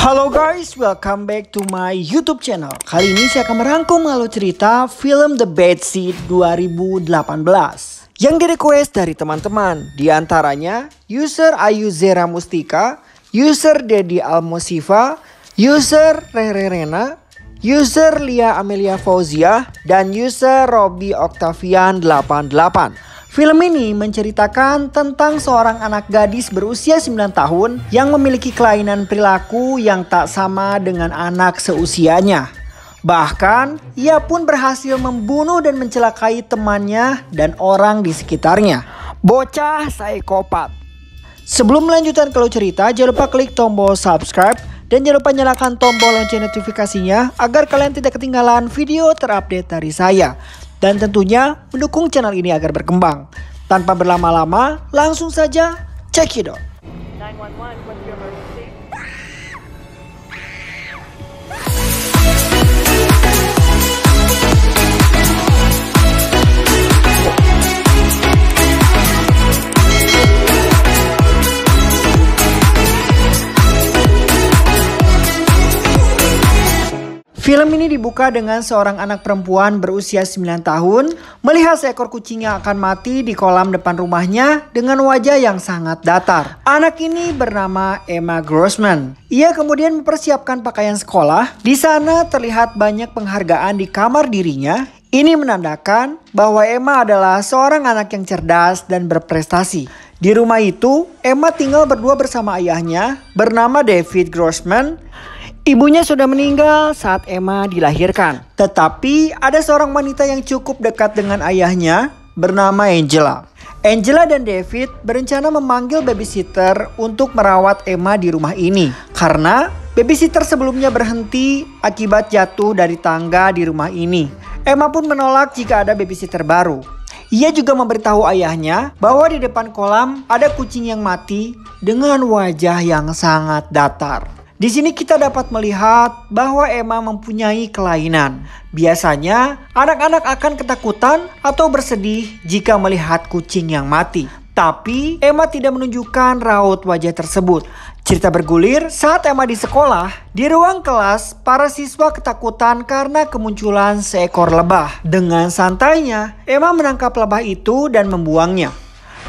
Halo guys, welcome back to my YouTube channel. Kali ini saya akan merangkum alur cerita film The Bad Seed 2018 yang di-request dari teman-teman. Di antaranya user Ayuzera Mustika, user Dedi Almosiva, user Rere Rena, user Lia Amelia Fauzia, dan user Robby Octavian 88. Film ini menceritakan tentang seorang anak gadis berusia 9 tahun yang memiliki kelainan perilaku yang tak sama dengan anak seusianya. Bahkan, ia pun berhasil membunuh dan mencelakai temannya dan orang di sekitarnya. Bocah psikopat. Sebelum melanjutkan ke alur cerita, jangan lupa klik tombol subscribe dan jangan lupa nyalakan tombol lonceng notifikasinya agar kalian tidak ketinggalan video terupdate dari saya. Dan tentunya mendukung channel ini agar berkembang. Tanpa berlama-lama, langsung saja check it out. 911, what's your emergency? Film ini dibuka dengan seorang anak perempuan berusia 9 tahun melihat seekor kucing yang akan mati di kolam depan rumahnya dengan wajah yang sangat datar. Anak ini bernama Emma Grossman. Ia kemudian mempersiapkan pakaian sekolah. Di sana terlihat banyak penghargaan di kamar dirinya. Ini menandakan bahwa Emma adalah seorang anak yang cerdas dan berprestasi. Di rumah itu, Emma tinggal berdua bersama ayahnya bernama David Grossman. Ibunya sudah meninggal saat Emma dilahirkan. Tetapi ada seorang wanita yang cukup dekat dengan ayahnya bernama Angela. Angela dan David berencana memanggil babysitter untuk merawat Emma di rumah ini. Karena babysitter sebelumnya berhenti akibat jatuh dari tangga di rumah ini. Emma pun menolak jika ada babysitter baru. Ia juga memberitahu ayahnya bahwa di depan kolam ada kucing yang mati dengan wajah yang sangat datar. Di sini kita dapat melihat bahwa Emma mempunyai kelainan. Biasanya anak-anak akan ketakutan atau bersedih jika melihat kucing yang mati. Tapi Emma tidak menunjukkan raut wajah tersebut. Cerita bergulir saat Emma di sekolah. Di ruang kelas, para siswa ketakutan karena kemunculan seekor lebah. Dengan santainya, Emma menangkap lebah itu dan membuangnya.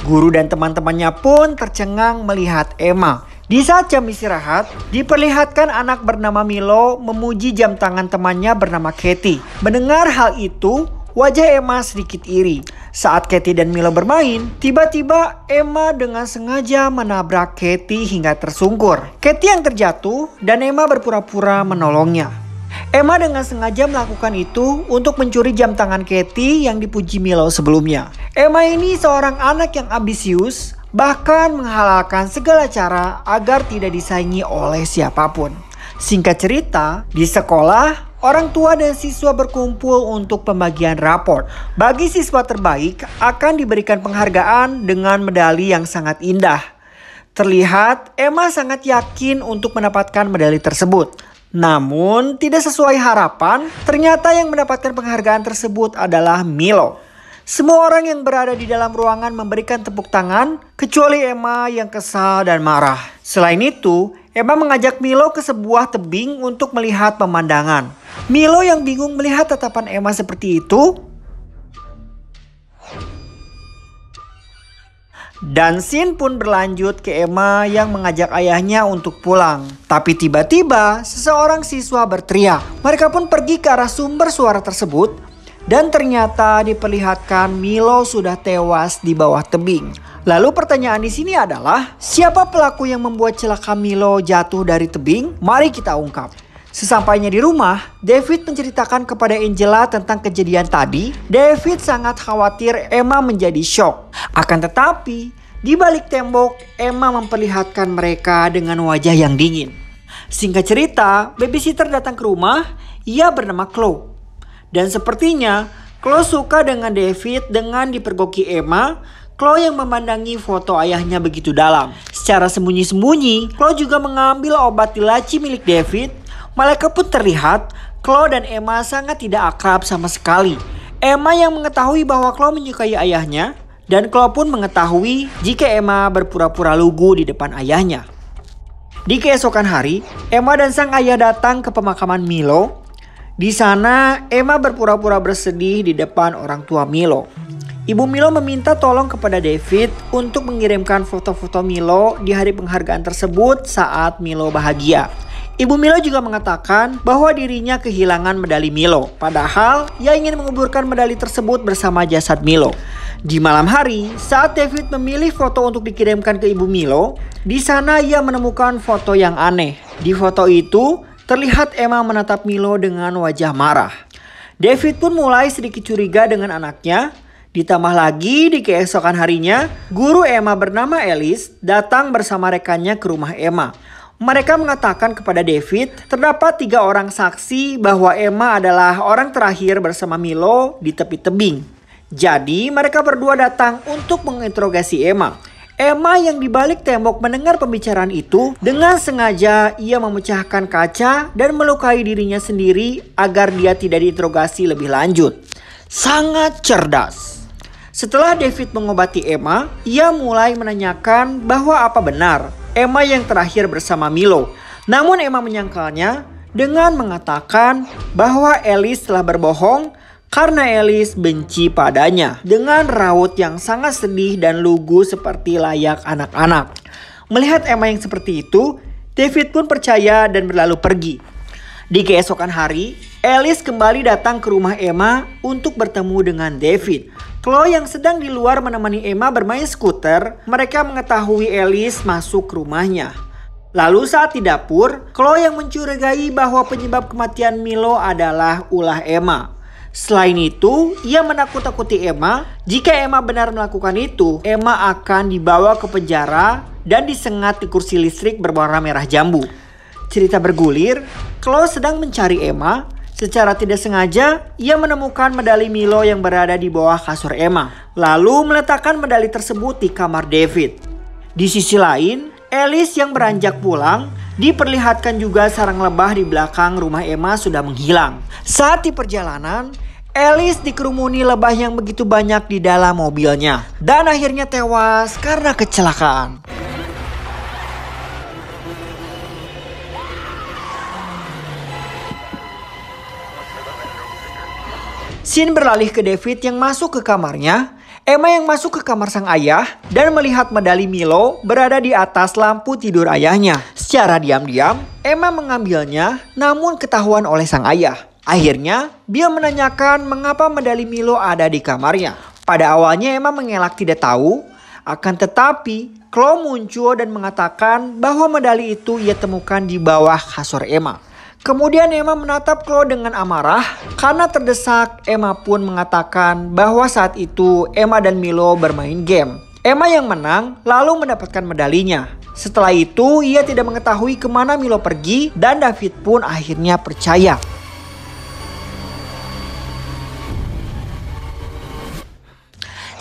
Guru dan teman-temannya pun tercengang melihat Emma. Di saat jam istirahat, diperlihatkan anak bernama Milo memuji jam tangan temannya bernama Katie. Mendengar hal itu, wajah Emma sedikit iri. Saat Katie dan Milo bermain, tiba-tiba Emma dengan sengaja menabrak Katie hingga tersungkur. Katie yang terjatuh dan Emma berpura-pura menolongnya. Emma dengan sengaja melakukan itu untuk mencuri jam tangan Katie yang dipuji Milo sebelumnya. Emma ini seorang anak yang ambisius, bahkan menghalalkan segala cara agar tidak disaingi oleh siapapun. Singkat cerita, di sekolah, orang tua dan siswa berkumpul untuk pembagian raport. Bagi siswa terbaik akan diberikan penghargaan dengan medali yang sangat indah. Terlihat Emma sangat yakin untuk mendapatkan medali tersebut. Namun tidak sesuai harapan, ternyata yang mendapatkan penghargaan tersebut adalah Milo. Semua orang yang berada di dalam ruangan memberikan tepuk tangan, kecuali Emma yang kesal dan marah. Selain itu, Emma mengajak Milo ke sebuah tebing untuk melihat pemandangan. Milo yang bingung melihat tatapan Emma seperti itu. Dan scene pun berlanjut ke Emma yang mengajak ayahnya untuk pulang. Tapi tiba-tiba seseorang siswa berteriak. Mereka pun pergi ke arah sumber suara tersebut. Dan ternyata diperlihatkan Milo sudah tewas di bawah tebing. Lalu pertanyaan di sini adalah, siapa pelaku yang membuat celaka Milo jatuh dari tebing? Mari kita ungkap. Sesampainya di rumah, David menceritakan kepada Angela tentang kejadian tadi. David sangat khawatir Emma menjadi shock. Akan tetapi, di balik tembok, Emma memperlihatkan mereka dengan wajah yang dingin. Singkat cerita, babysitter datang ke rumah. Ia bernama Chloe. Dan sepertinya Chloe suka dengan David dengan dipergoki Emma. Chloe yang memandangi foto ayahnya begitu dalam. Secara sembunyi-sembunyi, Chloe juga mengambil obat di laci milik David. Mereka pun terlihat Chloe dan Emma sangat tidak akrab sama sekali. Emma yang mengetahui bahwa Chloe menyukai ayahnya. Dan Chloe pun mengetahui jika Emma berpura-pura lugu di depan ayahnya. Di keesokan hari, Emma dan sang ayah datang ke pemakaman Milo. Di sana, Emma berpura-pura bersedih di depan orang tua Milo. Ibu Milo meminta tolong kepada David untuk mengirimkan foto-foto Milo di hari penghargaan tersebut saat Milo bahagia. Ibu Milo juga mengatakan bahwa dirinya kehilangan medali Milo, padahal ia ingin menguburkan medali tersebut bersama jasad Milo. Di malam hari, saat David memilih foto untuk dikirimkan ke Ibu Milo, di sana ia menemukan foto yang aneh. Di foto itu, terlihat Emma menatap Milo dengan wajah marah. David pun mulai sedikit curiga dengan anaknya. Ditambah lagi di keesokan harinya, guru Emma bernama Alice datang bersama rekannya ke rumah Emma. Mereka mengatakan kepada David, terdapat 3 orang saksi bahwa Emma adalah orang terakhir bersama Milo di tepi tebing. Jadi mereka berdua datang untuk menginterogasi Emma. Emma yang di balik tembok mendengar pembicaraan itu, dengan sengaja ia memecahkan kaca dan melukai dirinya sendiri agar dia tidak diinterogasi lebih lanjut. Sangat cerdas. Setelah David mengobati Emma, ia mulai menanyakan bahwa apa benar Emma yang terakhir bersama Milo. Namun Emma menyangkalnya dengan mengatakan bahwa Alice telah berbohong karena Alice benci padanya dengan raut yang sangat sedih dan lugu seperti layak anak-anak. Melihat Emma yang seperti itu, David pun percaya dan berlalu pergi. Di keesokan hari, Alice kembali datang ke rumah Emma untuk bertemu dengan David. Chloe yang sedang di luar menemani Emma bermain skuter, mereka mengetahui Alice masuk ke rumahnya. Lalu saat di dapur, Chloe yang mencurigai bahwa penyebab kematian Milo adalah ulah Emma. Selain itu, ia menakut-takuti Emma. Jika Emma benar melakukan itu, Emma akan dibawa ke penjara dan disengat di kursi listrik berwarna merah jambu. Cerita bergulir, Chloe sedang mencari Emma. Secara tidak sengaja, ia menemukan medali Milo yang berada di bawah kasur Emma. Lalu meletakkan medali tersebut di kamar David. Di sisi lain, Alice yang beranjak pulang, diperlihatkan juga sarang lebah di belakang rumah Emma sudah menghilang. Saat di perjalanan, Alice dikerumuni lebah yang begitu banyak di dalam mobilnya dan akhirnya tewas karena kecelakaan. Scene beralih ke David yang masuk ke kamarnya. Emma yang masuk ke kamar sang ayah dan melihat medali Milo berada di atas lampu tidur ayahnya. Secara diam-diam, Emma mengambilnya namun ketahuan oleh sang ayah. Akhirnya, dia menanyakan mengapa medali Milo ada di kamarnya. Pada awalnya Emma mengelak tidak tahu, akan tetapi Chloe muncul dan mengatakan bahwa medali itu ia temukan di bawah kasur Emma. Kemudian Emma menatap Chloe dengan amarah. Karena terdesak, Emma pun mengatakan bahwa saat itu Emma dan Milo bermain game. Emma yang menang lalu mendapatkan medalinya. Setelah itu ia tidak mengetahui kemana Milo pergi dan David pun akhirnya percaya.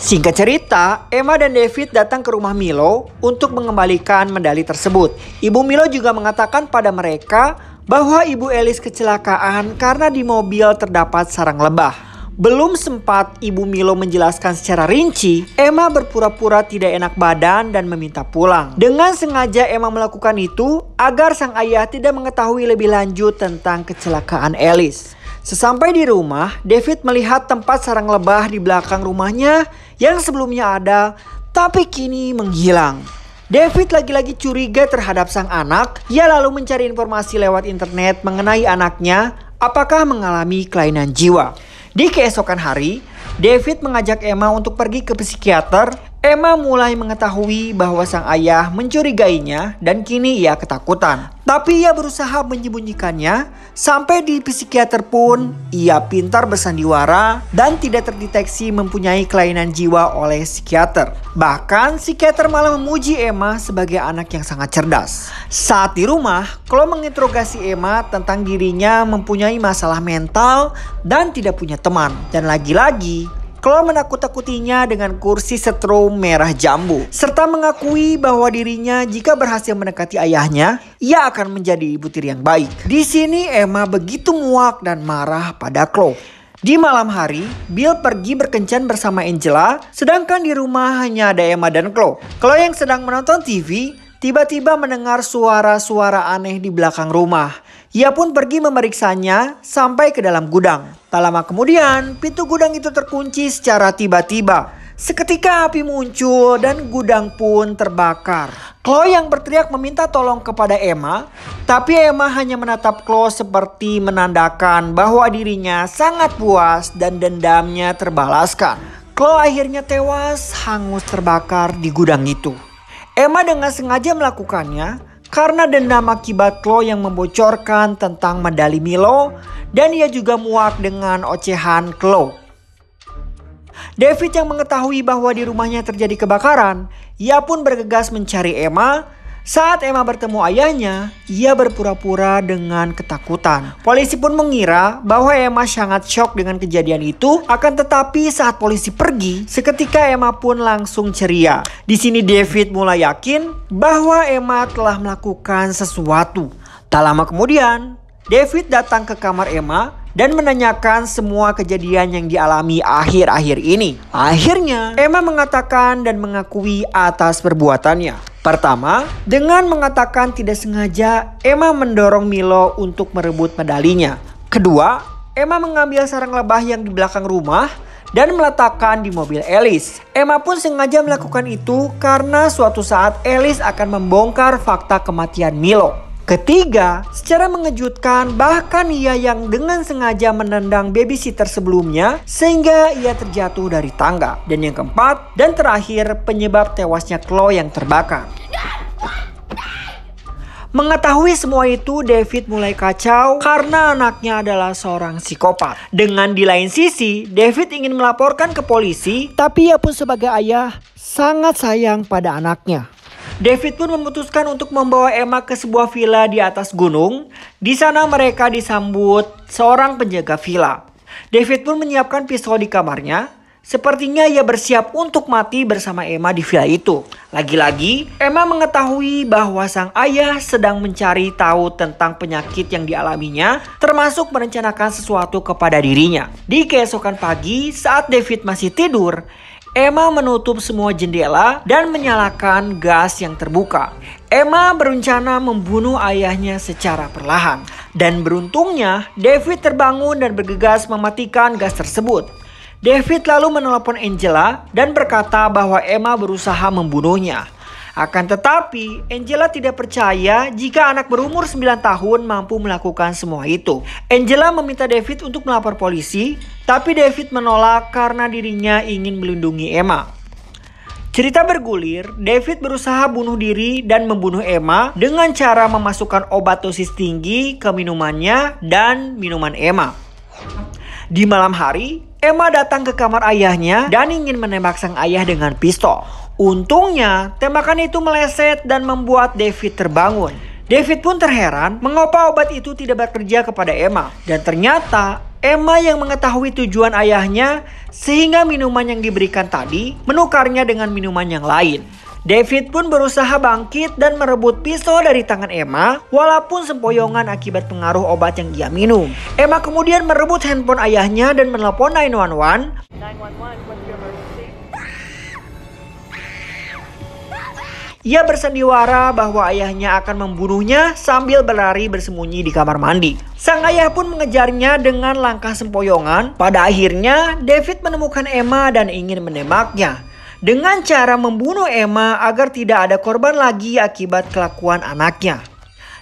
Singkat cerita, Emma dan David datang ke rumah Milo untuk mengembalikan medali tersebut. Ibu Milo juga mengatakan pada mereka bahwa Ibu Alice kecelakaan karena di mobil terdapat sarang lebah. Belum sempat Ibu Milo menjelaskan secara rinci, Emma berpura-pura tidak enak badan dan meminta pulang. Dengan sengaja Emma melakukan itu agar sang ayah tidak mengetahui lebih lanjut tentang kecelakaan Alice. Sesampai di rumah, David melihat tempat sarang lebah di belakang rumahnya yang sebelumnya ada, tapi kini menghilang. David lagi-lagi curiga terhadap sang anak. Ia lalu mencari informasi lewat internet mengenai anaknya apakah mengalami kelainan jiwa. Di keesokan hari, David mengajak Emma untuk pergi ke psikiater. Emma mulai mengetahui bahwa sang ayah mencurigainya dan kini ia ketakutan. Tapi ia berusaha menyembunyikannya. Sampai di psikiater pun ia pintar bersandiwara dan tidak terdeteksi mempunyai kelainan jiwa oleh psikiater. Bahkan psikiater malah memuji Emma sebagai anak yang sangat cerdas. Saat di rumah, Chloe menginterogasi Emma tentang dirinya mempunyai masalah mental dan tidak punya teman. Dan lagi-lagi Chloe menakut-takutinya dengan kursi setrum merah jambu. Serta mengakui bahwa dirinya jika berhasil mendekati ayahnya, ia akan menjadi ibu tiri yang baik. Di sini Emma begitu muak dan marah pada Chloe. Di malam hari, Bill pergi berkencan bersama Angela, sedangkan di rumah hanya ada Emma dan Chloe. Chloe yang sedang menonton TV, tiba-tiba mendengar suara-suara aneh di belakang rumah. Ia pun pergi memeriksanya sampai ke dalam gudang. Tak lama kemudian, pintu gudang itu terkunci secara tiba-tiba. Seketika api muncul dan gudang pun terbakar. Chloe yang berteriak meminta tolong kepada Emma, tapi Emma hanya menatap Chloe seperti menandakan bahwa dirinya sangat puas dan dendamnya terbalaskan. Chloe akhirnya tewas hangus terbakar di gudang itu. Emma dengan sengaja melakukannya karena dendam akibat Chloe yang membocorkan tentang medali Milo dan ia juga muak dengan ocehan Chloe. David yang mengetahui bahwa di rumahnya terjadi kebakaran, ia pun bergegas mencari Emma. Saat Emma bertemu ayahnya, ia berpura-pura dengan ketakutan. Polisi pun mengira bahwa Emma sangat shock dengan kejadian itu. Akan tetapi saat polisi pergi, seketika Emma pun langsung ceria. Di sini David mulai yakin bahwa Emma telah melakukan sesuatu. Tak lama kemudian, David datang ke kamar Emma dan menanyakan semua kejadian yang dialami akhir-akhir ini. Akhirnya, Emma mengatakan dan mengakui atas perbuatannya. Pertama, dengan mengatakan tidak sengaja, Emma mendorong Milo untuk merebut medalinya. Kedua, Emma mengambil sarang lebah yang di belakang rumah dan meletakkan di mobil Alice. Emma pun sengaja melakukan itu karena suatu saat Alice akan membongkar fakta kematian Milo. Ketiga, secara mengejutkan bahkan ia yang dengan sengaja menendang babysitter sebelumnya sehingga ia terjatuh dari tangga. Dan yang keempat dan terakhir penyebab tewasnya Chloe yang terbakar. Mengetahui semua itu, David mulai kacau karena anaknya adalah seorang psikopat. Dengan di lain sisi, David ingin melaporkan ke polisi, tapi ia pun sebagai ayah sangat sayang pada anaknya. David pun memutuskan untuk membawa Emma ke sebuah villa di atas gunung. Di sana mereka disambut seorang penjaga villa. David pun menyiapkan pistol di kamarnya. Sepertinya ia bersiap untuk mati bersama Emma di villa itu. Lagi-lagi, Emma mengetahui bahwa sang ayah sedang mencari tahu tentang penyakit yang dialaminya, termasuk merencanakan sesuatu kepada dirinya. Di keesokan pagi, saat David masih tidur, Emma menutup semua jendela dan menyalakan gas yang terbuka. Emma berencana membunuh ayahnya secara perlahan. Dan beruntungnya, David terbangun dan bergegas mematikan gas tersebut. David lalu menelepon Angela dan berkata bahwa Emma berusaha membunuhnya. Akan tetapi, Angela tidak percaya jika anak berumur 9 tahun mampu melakukan semua itu. Angela meminta David untuk melapor polisi, tapi David menolak karena dirinya ingin melindungi Emma. Cerita bergulir, David berusaha bunuh diri dan membunuh Emma dengan cara memasukkan obat dosis tinggi ke minumannya dan minuman Emma. Di malam hari, Emma datang ke kamar ayahnya dan ingin menembak sang ayah dengan pistol. Untungnya, tembakan itu meleset dan membuat David terbangun. David pun terheran mengapa obat itu tidak bekerja kepada Emma. Dan ternyata Emma yang mengetahui tujuan ayahnya sehingga minuman yang diberikan tadi menukarnya dengan minuman yang lain. David pun berusaha bangkit dan merebut pistol dari tangan Emma walaupun sempoyongan akibat pengaruh obat yang ia minum. Emma kemudian merebut handphone ayahnya dan menelpon 911. 911, what's your emergency? Ia bersandiwara bahwa ayahnya akan membunuhnya sambil berlari bersembunyi di kamar mandi. Sang ayah pun mengejarnya dengan langkah sempoyongan. Pada akhirnya, David menemukan Emma dan ingin menembaknya. Dengan cara membunuh Emma agar tidak ada korban lagi akibat kelakuan anaknya.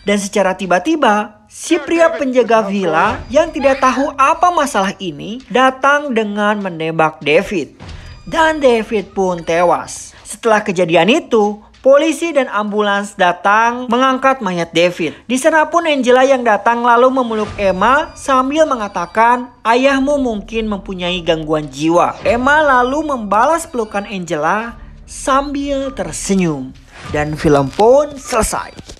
Dan secara tiba-tiba, si pria penjaga villa yang tidak tahu apa masalah ini datang dengan menembak David. Dan David pun tewas. Setelah kejadian itu, polisi dan ambulans datang mengangkat mayat David. Di sana pun Angela yang datang lalu memeluk Emma sambil mengatakan ayahmu mungkin mempunyai gangguan jiwa. Emma lalu membalas pelukan Angela sambil tersenyum. Dan film pun selesai.